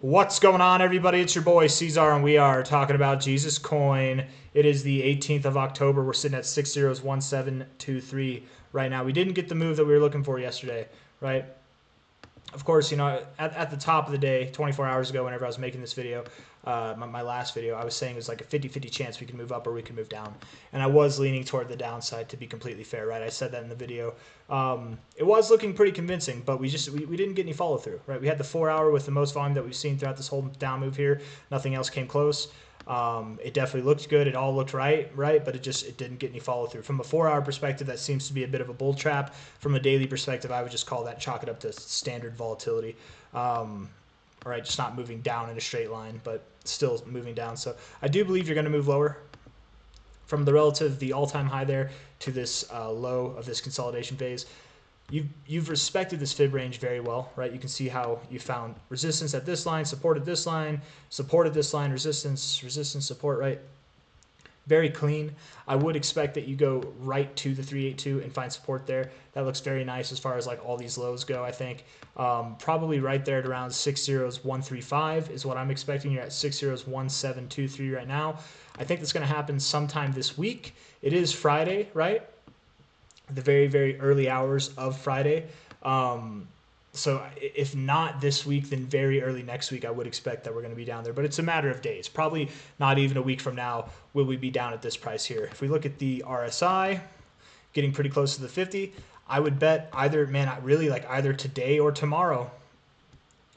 What's going on, everybody? It's your boy C-Zar, and we are talking about Jesus Coin. It is the 18th of October. We're sitting at 601723 right now. We didn't get the move that we were looking for yesterday, right? Of course, you know, at the top of the day, 24 hours ago, whenever I was making this video, my last video, I was saying it was like a 50-50 chance we could move up or we could move down. And I was leaning toward the downside, to be completely fair, right? I said that in the video. It was looking pretty convincing, but we didn't get any follow through, right? We had the 4 hour with the most volume that we've seen throughout this whole down move here. Nothing else came close. It definitely looked good. It all looked right, but it didn't get any follow through. From a 4 hour perspective, that seems to be a bit of a bull trap. From a daily perspective, I would just call that, chalk it up to standard volatility. All right, just not moving down in a straight line, but still moving down. So I do believe you're going to move lower from the all-time high there to this low of this consolidation phase. You've respected this fib range very well, right? You can see how you found resistance at this line, supported this line, resistance, support, right? Very clean. I would expect that you go right to the 382 and find support there. That looks very nice as far as like all these lows go, I think. Probably right there at around 60135 is what I'm expecting. You're at 601,723 right now. I think that's going to happen sometime this week. It is Friday, right? The very, very early hours of Friday. So if not this week, then very early next week, I would expect that we're going to be down there. But it's a matter of days. Probably not even a week from now will we be down at this price here. If we look at the RSI, getting pretty close to the 50, I would bet either today or tomorrow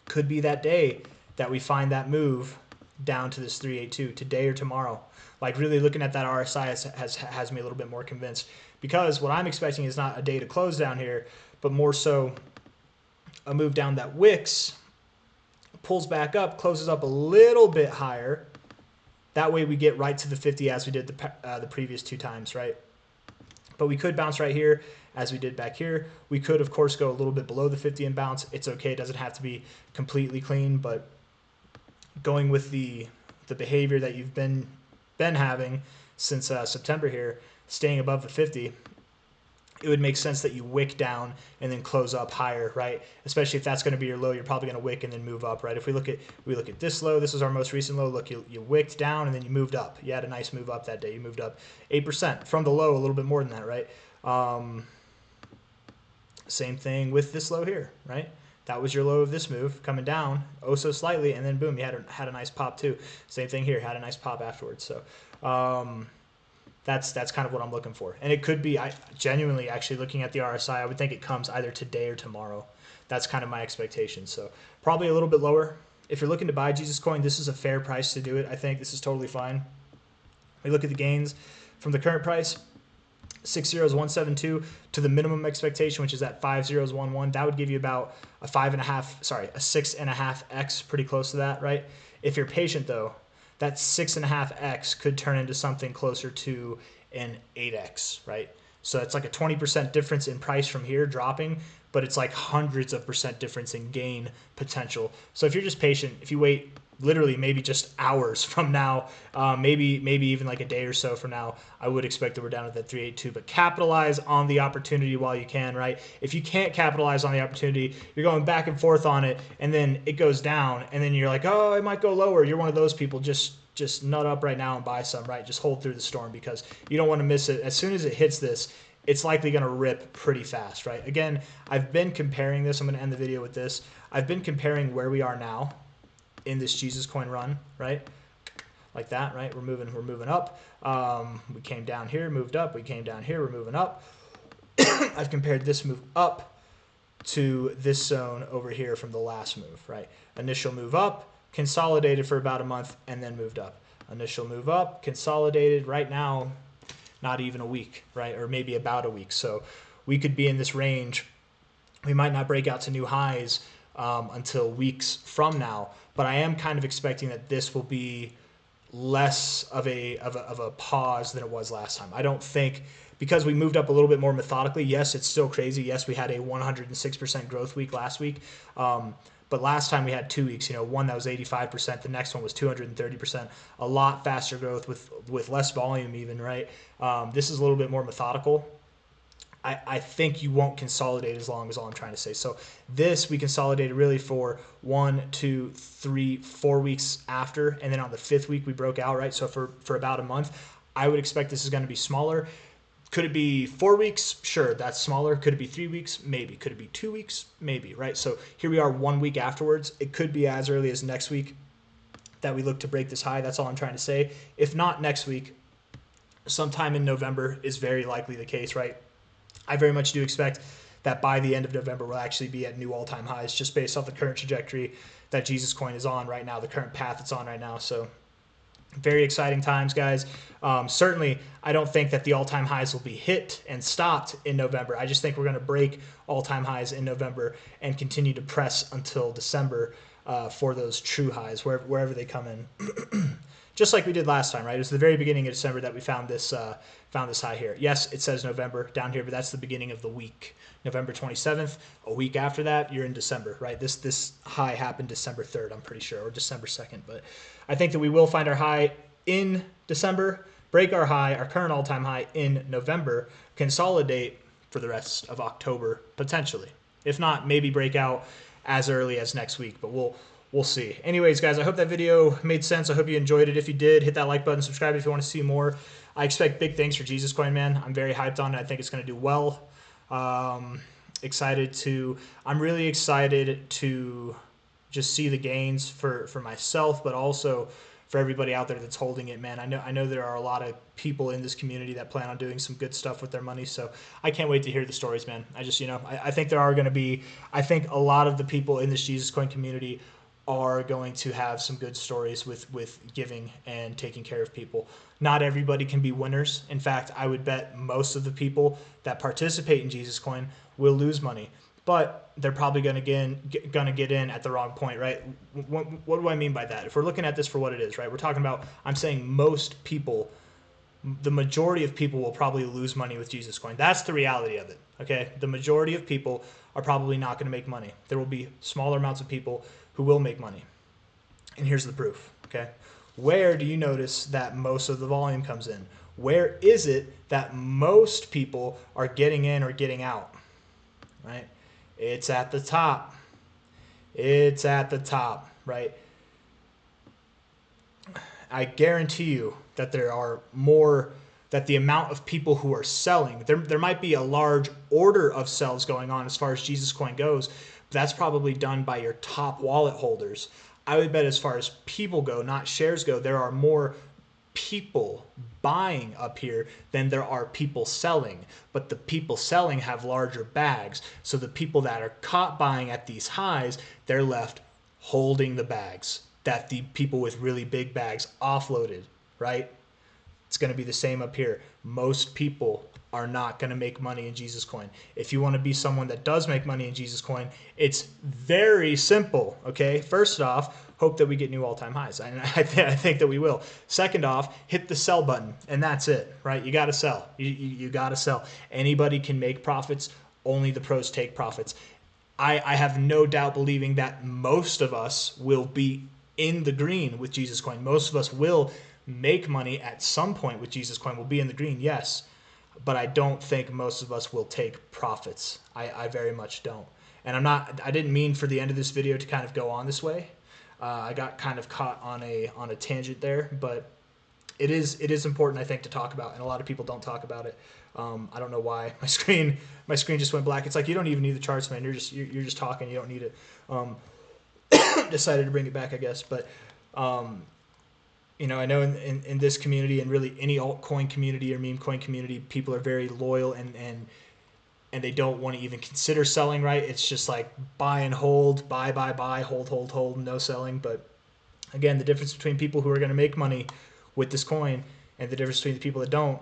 could be that day that we find that move down to this 382, today or tomorrow. Like, really looking at that RSI has me a little bit more convinced, because what I'm expecting is not a day to close down here, but more so a move down that wicks, pulls back up, closes up a little bit higher. That way we get right to the 50 as we did the previous two times, right? But we could bounce right here as we did back here. We could, of course, go a little bit below the 50 and bounce. It's okay. It doesn't have to be completely clean, but going with the behavior that you've been having since September here, staying above the 50, it would make sense that you wick down and then close up higher, right? Especially if that's going to be your low, you're probably going to wick and then move up, right? If we look at this low, this is our most recent low. Look, you wicked down and then you moved up. You had a nice move up that day. You moved up 8% from the low, a little bit more than that, right? Same thing with this low here, right? That was your low of this move, coming down oh so slightly, and then boom, you had a nice pop too. Same thing here, had a nice pop afterwards. So that's kind of what I'm looking for. And it could be, I genuinely, actually looking at the RSI, I would think it comes either today or tomorrow. That's kind of my expectation. So probably a little bit lower. If you're looking to buy Jesus Coin, this is a fair price to do it. I think this is totally fine. We look at the gains from the current price, 60172 to the minimum expectation, which is at 5011. That would give you about a 6.5x, pretty close to that, right? If you're patient though, that 6.5x could turn into something closer to an 8x, right? So it's like a 20% difference in price from here dropping, but it's like hundreds of percent difference in gain potential. So if you're just patient, if you wait literally maybe just hours from now, maybe even like a day or so from now, I would expect that we're down at that 382. But capitalize on the opportunity while you can, right? If you can't capitalize on the opportunity, you're going back and forth on it, and then it goes down, and then you're like, oh, it might go lower. You're one of those people. Just nut up right now and buy some, right? Just hold through the storm, because you don't want to miss it. As soon as it hits this, it's likely going to rip pretty fast, right? Again, I've been comparing this. I'm going to end the video with this. I've been comparing where we are now in this Jesus Coin run, right? Like that, right? We're moving up. We came down here, moved up. We came down here, we're moving up. I've compared this move up to this zone over here from the last move, right? Initial move up, consolidated for about a month, and then moved up. Initial move up, consolidated. Right now, not even a week, right? Or maybe about a week. So we could be in this range. We might not break out to new highs until weeks from now, but I am kind of expecting that this will be less of a pause than it was last time. I don't think, because we moved up a little bit more methodically. Yes, it's still crazy. Yes, we had a 106% growth week last week. But last time we had 2 weeks, one that was 85%, the next one was 230%, a lot faster growth with less volume even, right? This is a little bit more methodical. I think you won't consolidate as long, is all I'm trying to say. So this we consolidated really for 1, 2, 3, 4 weeks after, and then on the 5th week we broke out, right? So for about a month, I would expect this is going to be smaller. Could it be 4 weeks? Sure, that's smaller. Could it be 3 weeks? Maybe. Could it be 2 weeks? Maybe, right? So here we are 1 week afterwards. It could be as early as next week that we look to break this high. That's all I'm trying to say. If not next week, sometime in November is very likely the case, right? I very much do expect that by the end of November we'll actually be at new all-time highs just based off the current trajectory that Jesus Coin is on right now, the current path it's on right now. So very exciting times, guys. Certainly, I don't think that the all-time highs will be hit and stopped in November. I just think we're going to break all-time highs in November and continue to press until December for those true highs, wherever they come in. Just like we did last time, right? It was the very beginning of December that we found this high here. Yes, it says November down here, but that's the beginning of the week. November 27th. A week after that, you're in December, right? This high happened December 3rd, I'm pretty sure, or December 2nd. But I think that we will find our high in December, break our high, our current all-time high in November, consolidate for the rest of October, potentially. If not, maybe break out as early as next week, but we'll see. Anyways, guys, I hope that video made sense. I hope you enjoyed it. If you did, hit that like button, subscribe if you want to see more. I expect big things for Jesus Coin, man. I'm very hyped on it. I think it's going to do well. I'm really excited to just see the gains for myself, but also for everybody out there that's holding it, man. I know there are a lot of people in this community that plan on doing some good stuff with their money, so I can't wait to hear the stories, man. I think there are going to be, I think a lot of the people in this Jesus Coin community are going to have some good stories with giving and taking care of people. Not everybody can be winners. In fact, I would bet most of the people that participate in Jesus Coin will lose money, but they're probably going to get in at the wrong point, right? What do I mean by that? If we're looking at this for what it is, right? We're talking about, I'm saying most people, the majority of people will probably lose money with Jesus Coin. That's the reality of it, okay? The majority of people are probably not going to make money. There will be smaller amounts of people who will make money. And here's the proof, okay? Where do you notice that most of the volume comes in? Where is it that most people are getting in or getting out, right? It's at the top. It's at the top, right? I guarantee you that there are more, that the amount of people who are selling, there might be a large order of sells going on as far as Jesus Coin goes, but that's probably done by your top wallet holders. I would bet as far as people go, not shares go, there are more people buying up here than there are people selling, but the people selling have larger bags, so the people that are caught buying at these highs, they're left holding the bags that the people with really big bags offloaded, right? It's going to be the same up here. Most people are not going to make money in Jesus Coin. If you want to be someone that does make money in Jesus Coin, it's very simple, okay? First off, hope that we get new all-time highs. And I think that we will. Second off, hit the sell button, and that's it, right? You got to sell. You got to sell. Anybody can make profits. Only the pros take profits. I have no doubt believing that most of us will be in the green with Jesus Coin. Most of us will make money at some point with Jesus Coin. We'll be in the green, yes, but I don't think most of us will take profits. I very much don't. And I didn't mean for the end of this video to kind of go on this way. I got kind of caught on a tangent there, but it is important, I think, to talk about, and a lot of people don't talk about it. I don't know why my screen just went black. It's like you don't even need the charts, man. You're just talking. You don't need it. Decided to bring it back, I guess, but I know in this community and really any altcoin community or meme coin community, people are very loyal and they don't want to even consider selling, right? It's just like buy and hold, buy, hold, no selling. But again, the difference between people who are going to make money with this coin and the difference between the people that don't,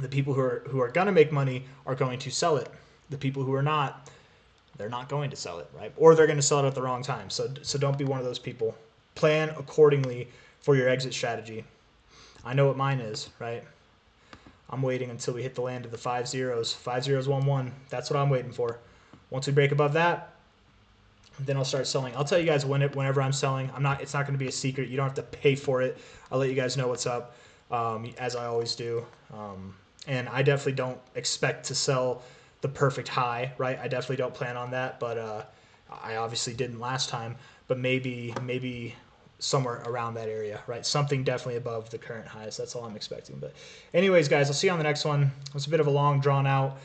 the people who are going to make money are going to sell it. The people who are not, they're not going to sell it, right? Or they're going to sell it at the wrong time. So don't be one of those people. Plan accordingly for your exit strategy. I know what mine is, right? I'm waiting until we hit the land of the 5 zeros. 5 zeros, 1 1. That's what I'm waiting for. Once we break above that, then I'll start selling. I'll tell you guys whenever I'm selling. It's not going to be a secret. You don't have to pay for it. I'll let you guys know what's up, as I always do. And I definitely don't expect to sell the perfect high, right? I definitely don't plan on that, but I obviously didn't last time. But maybe somewhere around that area, right? Something definitely above the current highs. That's all I'm expecting. But anyways, guys, I'll see you on the next one. It's a bit of a long, drawn out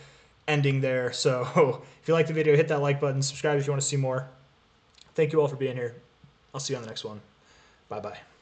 ending there. So if you like the video, hit that like button. Subscribe if you want to see more. Thank you all for being here. I'll see you on the next one. Bye-bye.